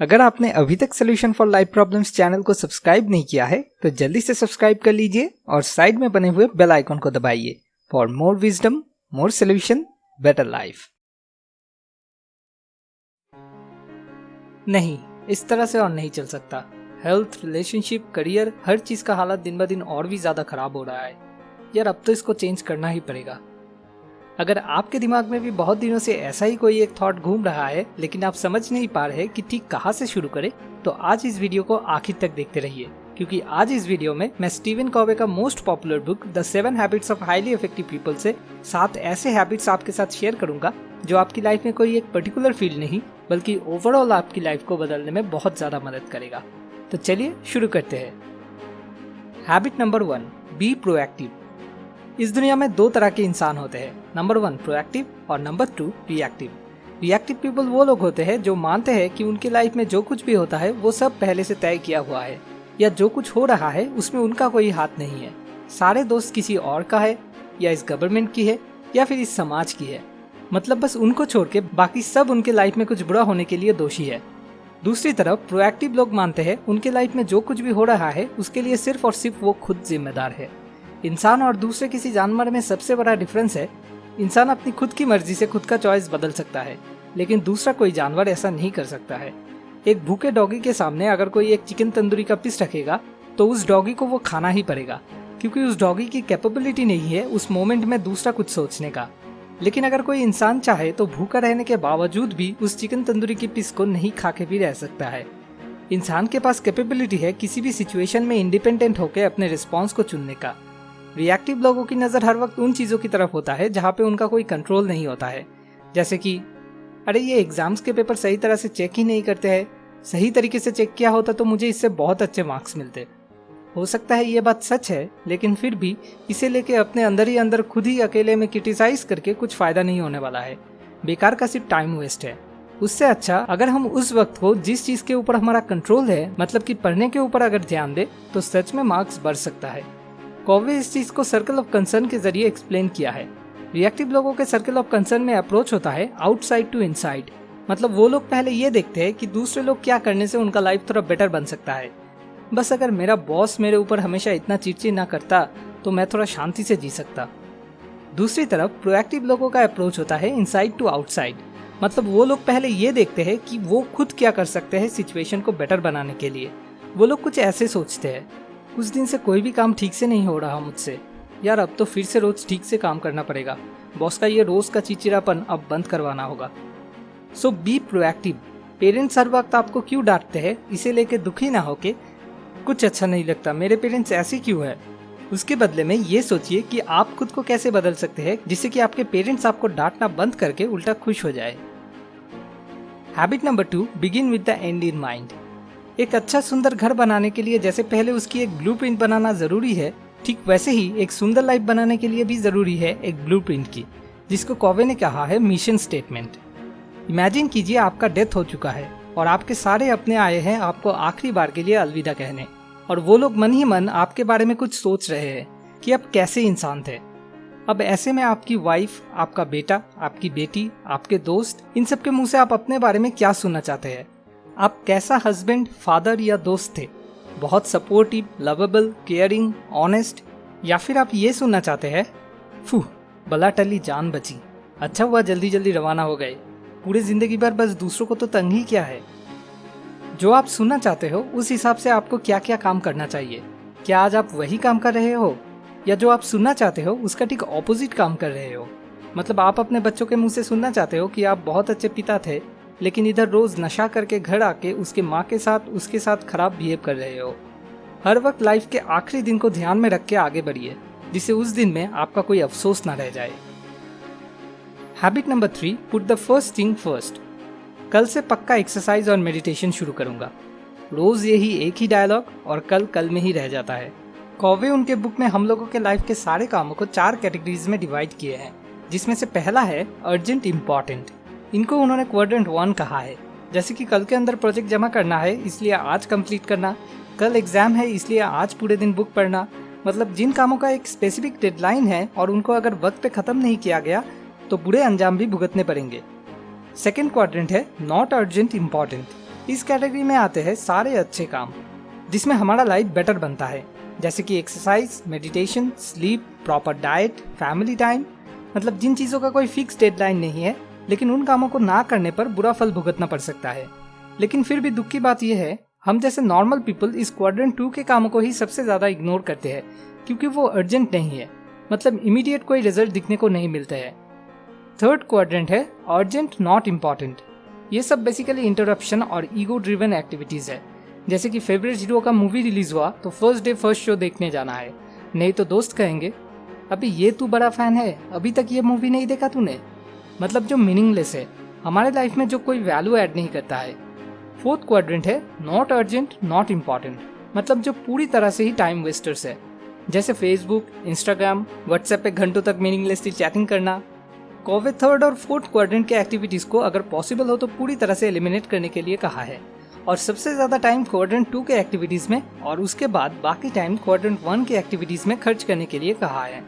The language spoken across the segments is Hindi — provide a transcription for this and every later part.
अगर आपने अभी तक solution for life problems channel को सब्सक्राइब नहीं किया है तो जल्दी से सब्सक्राइब कर लीजिए और साइड में बने हुए बेल आइकन को दबाइए for more wisdom, more solution, better life. नहीं, इस तरह से और नहीं चल सकता। हेल्थ, रिलेशनशिप, करियर, हर चीज का हालत दिन ब दिन और भी ज्यादा खराब हो रहा है। यार अब तो इसको चेंज करना ही पड़ेगा। अगर आपके दिमाग में भी बहुत दिनों से ऐसा ही कोई एक थॉट घूम रहा है लेकिन आप समझ नहीं पा रहे कि ठीक कहाँ से शुरू करें, तो आज इस वीडियो को आखिर तक देखते रहिए, क्योंकि आज इस वीडियो में मैं स्टीवन कॉवे का most popular book the 7 habits of highly effective people से 7 ऐसे हैबिट्स आपके साथ शेयर करूंगा जो आपकी लाइफ में कोई एक पर्टिकुलर फील्ड नहीं बल्कि ओवरऑल आपकी लाइफ को बदलने में बहुत ज्यादा मदद करेगा। तो चलिए शुरू करते हैं। Habit number 1, be proactive. इस दुनिया में 2 तरह के इंसान होते हैं, नंबर 1 प्रोएक्टिव और नंबर 2 रिएक्टिव। रिएक्टिव पीपल वो लोग होते हैं जो मानते हैं कि उनकी लाइफ में जो कुछ भी होता है वो सब पहले से तय किया हुआ है, या जो कुछ हो रहा है उसमें उनका कोई हाथ नहीं है। सारे दोस्त किसी और का है, या इस गवर्नमेंट की है, या फिर इस समाज की है। मतलब बस उनको छोड़ के बाकी सब उनके लाइफ में कुछ बुरा होने के लिए दोषी है। दूसरी तरफ प्रोएक्टिव लोग मानते हैं उनके लाइफ में जो कुछ भी हो रहा है उसके लिए सिर्फ और सिर्फ वो खुद जिम्मेदार है। इंसान और दूसरे किसी जानवर में सबसे बड़ा डिफरेंस है, इंसान अपनी खुद की मर्जी से खुद का चॉइस बदल सकता है, लेकिन दूसरा कोई जानवर ऐसा नहीं कर सकता है। एक भूखे डॉगी के सामने अगर कोई एक चिकन तंदूरी का पीस रखेगा तो उस डॉगी को वो खाना ही पड़ेगा, क्योंकि उस डॉगी की कैपेबिलिटी नहीं है उस मोमेंट में दूसरा कुछ सोचने का। लेकिन अगर कोई इंसान चाहे तो भूखा रहने के बावजूद भी उस चिकन तंदूरी के पीस को नहीं खा के भी रह सकता है। इंसान के पास कैपेबिलिटी है किसी भी सिचुएशन में इंडिपेंडेंट होकर अपने रिस्पॉन्स को चुनने का। रिएक्टिव लोगों की नज़र हर वक्त उन चीज़ों की तरफ होता है जहाँ पे उनका कोई कंट्रोल नहीं होता है, जैसे कि अरे ये एग्जाम्स के पेपर सही तरह से चेक ही नहीं करते हैं, सही तरीके से चेक किया होता तो मुझे इससे बहुत अच्छे मार्क्स मिलते। हो सकता है ये बात सच है, लेकिन फिर भी इसे लेके अपने अंदर ही अंदर खुद ही अकेले में क्रिटिसाइज करके कुछ फ़ायदा नहीं होने वाला है, बेकार का सिर्फ टाइम वेस्ट है। उससे अच्छा अगर हम उस वक्त को जिस चीज़ के ऊपर हमारा कंट्रोल है, मतलब कि पढ़ने के ऊपर अगर ध्यान दे तो सच में मार्क्स बढ़ सकता है। कॉवे इस चीज को सर्कल ऑफ कंसर्न के जरिए एक्सप्लेन किया है। रिएक्टिव लोगों के सर्कल ऑफ कंसर्न में अप्रोच होता है आउटसाइड टू इनसाइड। मतलब वो लोग पहले ये देखते हैं कि दूसरे लोग क्या करने से उनका लाइफ थोड़ा बेटर बन सकता है। बस अगर मेरा बॉस मेरे ऊपर हमेशा इतना चिड़चिड़ ना करता तो मैं थोड़ा शांति से जी सकता। दूसरी तरफ प्रोएक्टिव लोगों का अप्रोच होता है इनसाइड टू आउटसाइड। मतलब वो लोग पहले ये देखते हैं कि वो खुद क्या कर सकते हैं सिचुएशन को बेटर बनाने के लिए। वो लोग कुछ ऐसे सोचते हैं, कुछ दिन से कोई भी काम ठीक से नहीं हो रहा मुझसे, यार अब तो फिर से रोज ठीक से काम करना पड़ेगा, बॉस का ये रोज का चिड़चिड़ापन अब बंद करवाना होगा। सो बी प्रोएक्टिव। पेरेंट्स हर वक्त आपको क्यों डांटते हैं इसे लेके दुखी ना होके कुछ अच्छा नहीं लगता, मेरे पेरेंट्स ऐसे क्यों है, उसके बदले में ये सोचिए कि आप खुद को कैसे बदल सकते हैं जिससे कि आपके पेरेंट्स आपको डांटना बंद करके उल्टा खुश हो जाए। Habit number 2, begin with the and in mind. एक अच्छा सुंदर घर बनाने के लिए जैसे पहले उसकी एक ब्लूप्रिंट बनाना जरूरी है, ठीक वैसे ही एक सुंदर लाइफ बनाने के लिए भी जरूरी है एक ब्लूप्रिंट की, जिसको कॉवे ने कहा है मिशन स्टेटमेंट। इमेजिन कीजिए आपका डेथ हो चुका है और आपके सारे अपने आए हैं आपको आखिरी बार के लिए अलविदा कहने, और वो लोग मन ही मन आपके बारे में कुछ सोच रहे हैं कि आप कैसे इंसान थे। अब ऐसे में आपकी वाइफ, आपका बेटा, आपकी बेटी, आपके दोस्त, इन सब के मुंह से आप अपने बारे में क्या सुनना चाहते हैं? आप कैसा हस्बैंड, फादर या दोस्त थे? बहुत सपोर्टिव, लवेबल, केयरिंग, ऑनेस्ट? या फिर आप ये सुनना चाहते हैं, फू बला टली जान बची, अच्छा हुआ जल्दी जल्दी रवाना हो गए, पूरे जिंदगी भर बस दूसरों को तो तंग ही क्या है? जो आप सुनना चाहते हो उस हिसाब से आपको क्या क्या काम करना चाहिए। क्या आज आप वही काम कर रहे हो, या जो आप सुनना चाहते हो उसका ठीक ऑपोजिट काम कर रहे हो? मतलब आप अपने बच्चों के मुंह से सुनना चाहते हो कि आप बहुत अच्छे पिता थे, लेकिन इधर रोज नशा करके घर आके उसके माँ के साथ, उसके साथ खराब बिहेव कर रहे हो। हर वक्त लाइफ के आखिरी दिन को ध्यान में रख के आगे बढ़िए, जिससे उस दिन में आपका कोई अफसोस ना रह जाए। Habit number 3, put the first thing first. कल से पक्का एक्सरसाइज और मेडिटेशन शुरू करूंगा। रोज यही एक ही डायलॉग और कल कल में ही रह जाता है। कॉवे उनके बुक में हम लोगों के लाइफ के सारे कामों को 4 कैटेगरीज में डिवाइड किए हैं, जिसमें से पहला है अर्जेंट इम्पॉर्टेंट। इनको उन्होंने क्वाड्रेंट 1 कहा है, जैसे कि कल के अंदर प्रोजेक्ट जमा करना है इसलिए आज कंप्लीट करना, कल एग्जाम है इसलिए आज पूरे दिन बुक पढ़ना। मतलब जिन कामों का एक स्पेसिफिक डेडलाइन है और उनको अगर वक्त पे खत्म नहीं किया गया तो बुरे अंजाम भी भुगतने पड़ेंगे। सेकेंड क्वाड्रेंट है नॉट अर्जेंट इम्पॉर्टेंट। इस कैटेगरी में आते हैं सारे अच्छे काम जिसमें हमारा लाइफ बेटर बनता है, जैसे कि exercise, meditation, sleep, proper diet, family time. मतलब जिन चीज़ों का कोई फिक्स डेडलाइन नहीं है, लेकिन उन कामों को ना करने पर बुरा फल भुगतना पड़ सकता है। लेकिन फिर भी दुख की बात यह है, हम जैसे नॉर्मल पीपल इस क्वाड्रेंट 2 के कामों को ही सबसे ज़्यादा इग्नोर करते हैं, क्योंकि वो अर्जेंट नहीं है, मतलब इमीडिएट कोई रिजल्ट दिखने को नहीं मिलते हैं। थर्ड क्वाड्रेंट है अर्जेंट नॉट इम्पॉर्टेंट। ये सब बेसिकली इंटरप्शन और ईगो ड्रिवन एक्टिविटीज़ है, जैसे कि फेवरेट हीरो का मूवी रिलीज हुआ तो फर्स्ट डे फर्स्ट शो देखने जाना है, नहीं तो दोस्त कहेंगे अभी ये तू बड़ा फैन है, अभी तक ये मूवी नहीं देखा तूने। मतलब जो मीनिंगलेस है, हमारे लाइफ में जो कोई वैल्यू ऐड नहीं करता है। फोर्थ क्वाड्रेंट है नॉट अर्जेंट नॉट इम्पॉर्टेंट, मतलब जो पूरी तरह से ही टाइम वेस्टर्स है, जैसे फेसबुक, इंस्टाग्राम, व्हाट्सएप पे घंटों तक मीनिंगलेसली चैटिंग करना। कोवे थर्ड और फोर्थ क्वाड्रेंट के एक्टिविटीज को अगर पॉसिबल हो तो पूरी तरह से एलिमिनेट करने के लिए कहा है, और सबसे ज्यादा टाइम क्वाड्रेंट 2 के एक्टिविटीज में और उसके बाद बाकी टाइम क्वाड्रेंट 1 के एक्टिविटीज में खर्च करने के लिए कहा है।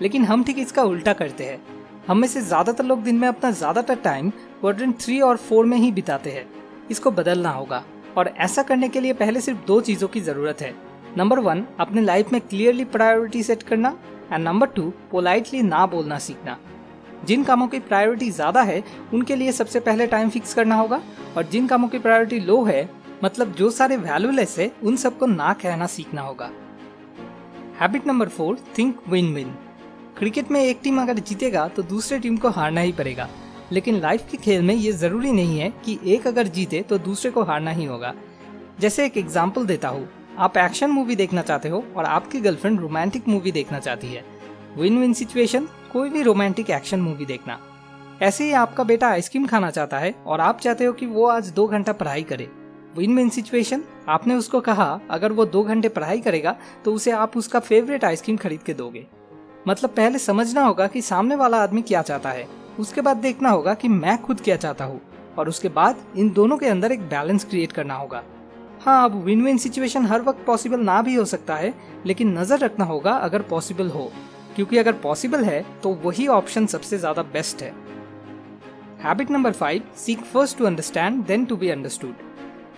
लेकिन हम ठीक इसका उल्टा करते हैं। हम में से ज्यादातर लोग दिन में अपना ज्यादातर टाइम क्वाड्रेंट 3 और 4 में ही बिताते हैं। इसको बदलना होगा, और ऐसा करने के लिए पहले सिर्फ 2 चीजों की जरूरत है। नंबर 1, अपने लाइफ में क्लियरली प्रायोरिटी सेट करना, एंड नंबर 2, पोलाइटली ना बोलना सीखना। जिन कामों की प्रायोरिटी ज्यादा है उनके लिए सबसे पहले टाइम फिक्स करना होगा, और जिन कामों की प्रायोरिटी लो है, मतलब जो सारे वैल्यूलेस है, उन सबको ना कहना सीखना होगा। Habit number 4, think win win. Cricket में एक टीम अगर जीतेगा तो दूसरे टीम को हारना ही पड़ेगा, लेकिन लाइफ के खेल में ये जरूरी नहीं है कि एक अगर जीते तो दूसरे को हारना ही होगा। जैसे एक एग्जाम्पल देता हूँ, आप एक्शन मूवी देखना चाहते हो और आपकी गर्लफ्रेंड रोमांटिक मूवी देखना चाहती है। विन विन सिचुएशन, कोई भी रोमांटिक एक्शन मूवी देखना। ऐसे ही आपका बेटा आइसक्रीम खाना चाहता है और आप चाहते हो कि वो आज 2 घंटा पढ़ाई करे। विन विन सिचुएशन, आपने उसको कहा अगर वो 2 घंटे पढ़ाई करेगा तो उसे आप उसका फेवरेट आइसक्रीम खरीद के दोगे। मतलब पहले समझना होगा कि सामने वाला आदमी क्या चाहता है, उसके बाद देखना होगा कि मैं खुद क्या चाहता हूँ, और उसके बाद इन दोनों के अंदर एक बैलेंस क्रिएट करना होगा। हाँ, अब विन विन सिचुएशन हर वक्त पॉसिबल ना भी हो सकता है, लेकिन नजर रखना होगा अगर पॉसिबल हो, क्योंकि अगर पॉसिबल है तो वही ऑप्शन सबसे ज्यादा बेस्ट है। Habit number 5, seek first to understand then to be understood.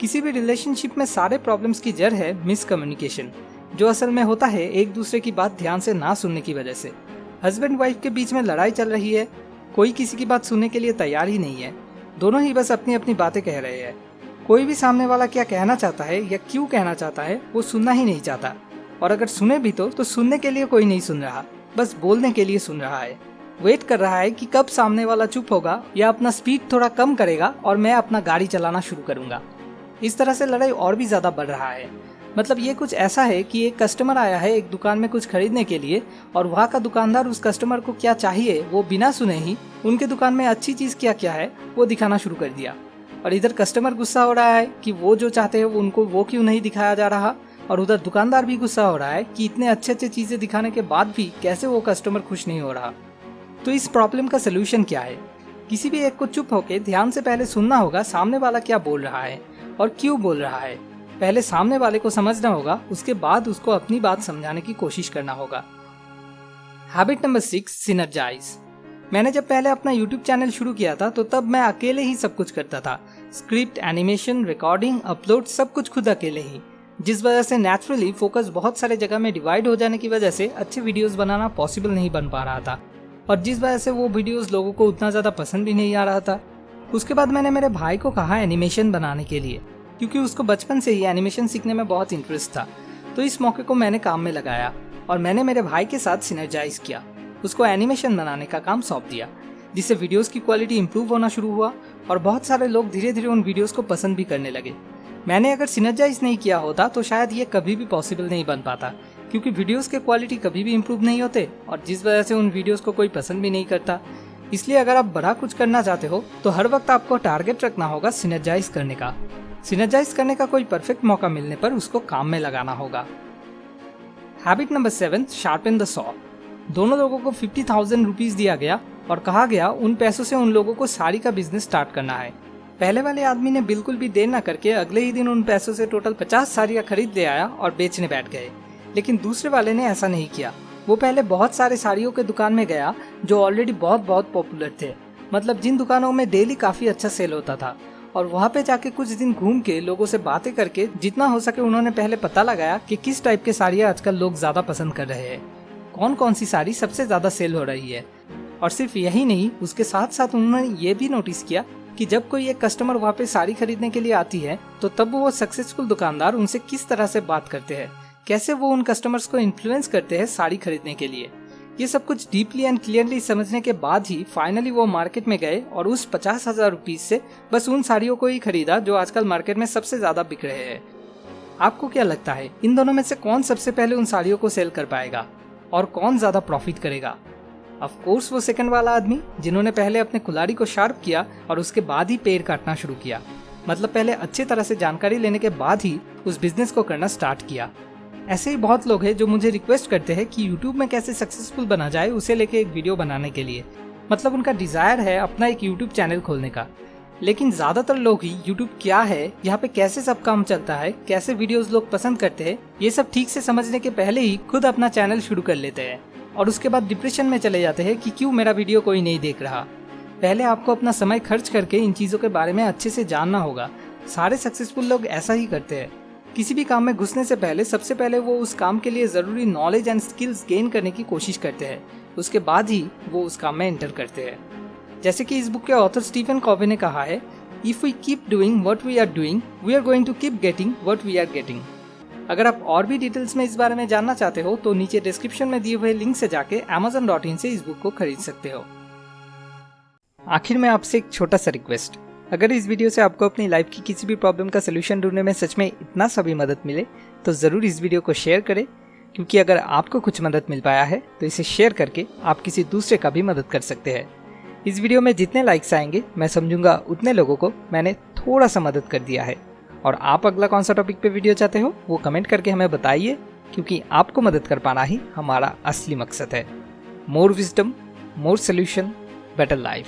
किसी भी रिलेशनशिप में सारे प्रॉब्लम्स की जड़ है मिसकम्युनिकेशन, जो असल में होता है एक दूसरे की बात ध्यान से ना सुनने की वजह से। हस्बैंड वाइफ के बीच में लड़ाई चल रही है, कोई किसी की बात सुनने के लिए तैयार ही नहीं है, दोनों ही बस अपनी अपनी बातें कह रहे हैं। कोई भी सामने वाला क्या कहना चाहता है या क्यों कहना चाहता है वो सुनना ही नहीं चाहता, और अगर सुने भी तो सुनने के लिए कोई नहीं सुन रहा, बस बोलने के लिए सुन रहा है। वेट कर रहा है कि कब सामने वाला चुप होगा या अपना स्पीड थोड़ा कम करेगा और मैं अपना गाड़ी चलाना शुरू करूंगा। इस तरह से लड़ाई और भी ज्यादा बढ़ रहा है। मतलब ये कुछ ऐसा है कि एक कस्टमर आया है एक दुकान में कुछ खरीदने के लिए, और वहाँ का दुकानदार उस कस्टमर को क्या चाहिए वो बिना सुने ही उनके दुकान में अच्छी चीज क्या क्या है वो दिखाना शुरू कर दिया। और इधर कस्टमर गुस्सा हो रहा है कि वो जो चाहते हैं उनको वो क्यों नहीं दिखाया जा रहा, और उधर दुकानदार भी गुस्सा हो रहा है कि इतने अच्छे अच्छे चीजें दिखाने के बाद भी कैसे वो कस्टमर खुश नहीं हो रहा। तो इस प्रॉब्लम का सोल्यूशन क्या है? किसी भी एक को चुप होकर ध्यान से पहले सुनना होगा सामने वाला क्या बोल रहा है और क्यों बोल रहा है। पहले सामने वाले को समझना होगा, उसके बाद उसको अपनी बात समझाने की कोशिश करना होगा। Habit number 6, synergise. मैंने जब पहले अपना YouTube चैनल शुरू किया था तो तब मैं अकेले ही सब कुछ करता था, स्क्रिप्ट, एनिमेशन, रिकॉर्डिंग, अपलोड, सब कुछ खुद अकेले ही, जिस वजह से नेचुरली फोकस बहुत सारे जगह में डिवाइड हो जाने की वजह से अच्छे वीडियोस बनाना पॉसिबल नहीं बन पा रहा था, और जिस वजह से वो वीडियोस लोगों को उतना ज़्यादा पसंद भी नहीं आ रहा था। उसके बाद मैंने मेरे भाई को कहा एनिमेशन बनाने के लिए, क्योंकि उसको बचपन से ही एनिमेशन सीखने में बहुत इंटरेस्ट था। तो इस मौके को मैंने काम में लगाया और मैंने मेरे भाई के साथ सिनर्जाइज किया, उसको एनिमेशन बनाने का काम सौंप दिया, जिससे वीडियोस की क्वालिटी इंप्रूव होना शुरू हुआ और बहुत सारे लोग धीरे धीरे उन वीडियोस को पसंद भी करने लगे। मैंने अगर सिनर्जाइज नहीं किया होता तो शायद ये कभी भी पॉसिबल नहीं बन पाता, क्योंकि वीडियोस के क्वालिटी कभी भी इंप्रूव नहीं होते और जिस वजह से उन वीडियोस को कोई पसंद भी नहीं करता। इसलिए अगर आप बड़ा कुछ करना चाहते हो तो हर वक्त आपको टारगेट रखना होगा सिनर्जाइज करने का। सिनर्जाइज करने का कोई परफेक्ट मौका मिलने पर उसको काम में लगाना होगा। Habit number 7, sharpen the saw. दोनों लोगों को 50,000 रुपीज दिया गया और कहा गया उन पैसों से उन लोगों को साड़ी का बिजनेस स्टार्ट करना है। पहले वाले आदमी ने बिल्कुल भी देर न करके अगले ही दिन उन पैसों से टोटल 50 साड़ियाँ खरीद ले आया और बेचने बैठ गए। लेकिन दूसरे वाले ने ऐसा नहीं किया। वो पहले बहुत सारे साड़ियों के दुकान में गया जो ऑलरेडी बहुत बहुत पॉपुलर थे, मतलब जिन दुकानों में डेली काफी अच्छा सेल होता था, और वहाँ पे जाके कुछ दिन घूम के लोगों से बातें करके जितना हो सके उन्होंने पहले पता लगाया कि किस टाइप के साड़ियाँ आजकल लोग ज़्यादा पसंद कर रहे हैं, कौन कौन सी साड़ी सबसे ज़्यादा सेल हो रही है। और सिर्फ यही नहीं, उसके साथ साथ उन्होंने ये भी नोटिस किया कि जब कोई एक कस्टमर वहाँ पे साड़ी खरीदने के लिए आती है तो तब वो सक्सेसफुल दुकानदार उनसे किस तरह से बात करते हैं, कैसे वो उन कस्टमर्स को इन्फ्लुएंस करते हैं साड़ी खरीदने के लिए। ये सब कुछ डीपली एंड क्लियरली समझने के बाद ही फाइनली वो मार्केट में गए और उस 50,000 रुपीज से बस उन साड़ियों को ही खरीदा जो आजकल मार्केट में सबसे ज्यादा बिक रहे हैं। आपको क्या लगता है, इन दोनों में से कौन सबसे पहले उन साड़ियों को सेल कर पाएगा और कौन ज्यादा प्रॉफिट करेगा? ऑफ कोर्स वो सेकंड वाला आदमी, जिन्होंने पहले अपने कुल्हाड़ी को शार्प किया और उसके बाद ही पेड़ काटना शुरू किया। मतलब पहले अच्छी तरह से जानकारी लेने के बाद ही उस बिजनेस को करना स्टार्ट किया। ऐसे ही बहुत लोग हैं जो मुझे रिक्वेस्ट करते हैं कि YouTube में कैसे सक्सेसफुल बना जाए उसे लेके एक वीडियो बनाने के लिए। मतलब उनका डिजायर है अपना एक YouTube चैनल खोलने का। लेकिन ज्यादातर लोग ही YouTube क्या है, यहाँ पे कैसे सब काम चलता है, कैसे वीडियोस लोग पसंद करते हैं, ये सब ठीक से समझने के पहले ही खुद अपना चैनल शुरू कर लेते हैं और उसके बाद डिप्रेशन में चले जाते हैं कि क्यों मेरा वीडियो कोई नहीं देख रहा। पहले आपको अपना समय खर्च करके इन चीजों के बारे में अच्छे से जानना होगा। सारे सक्सेसफुल लोग ऐसा ही करते हैं। किसी भी काम में घुसने से पहले सबसे पहले वो उस काम के लिए जरूरी नॉलेज एंड स्किल्स गेन करने की कोशिश करते हैं, उसके बाद ही वो उस काम में एंटर करते हैं। जैसे कि इस बुक के ऑथर स्टीफन कॉवे ने कहा है, if we keep doing what we are doing, we are going to keep getting what we are getting. अगर आप और भी डिटेल्स में इस बारे में जानना चाहते हो तो नीचे डिस्क्रिप्शन में दिए हुए लिंक से जाके amazon.in से इस बुक को खरीद सकते हो। आखिर में आपसे एक छोटा सा रिक्वेस्ट, अगर इस वीडियो से आपको अपनी लाइफ की किसी भी प्रॉब्लम का सोल्यूशन ढूंढने में सच में इतना सा भी मदद मिले तो ज़रूर इस वीडियो को शेयर करें, क्योंकि अगर आपको कुछ मदद मिल पाया है तो इसे शेयर करके आप किसी दूसरे का भी मदद कर सकते हैं। इस वीडियो में जितने लाइक्स आएंगे मैं समझूंगा उतने लोगों को मैंने थोड़ा सा मदद कर दिया है। और आप अगला कौन सा टॉपिक पे वीडियो चाहते हो वो कमेंट करके हमें बताइए, क्योंकि आपको मदद कर पाना ही हमारा असली मकसद है। मोर विजडम, मोर सोल्यूशन, बेटर लाइफ।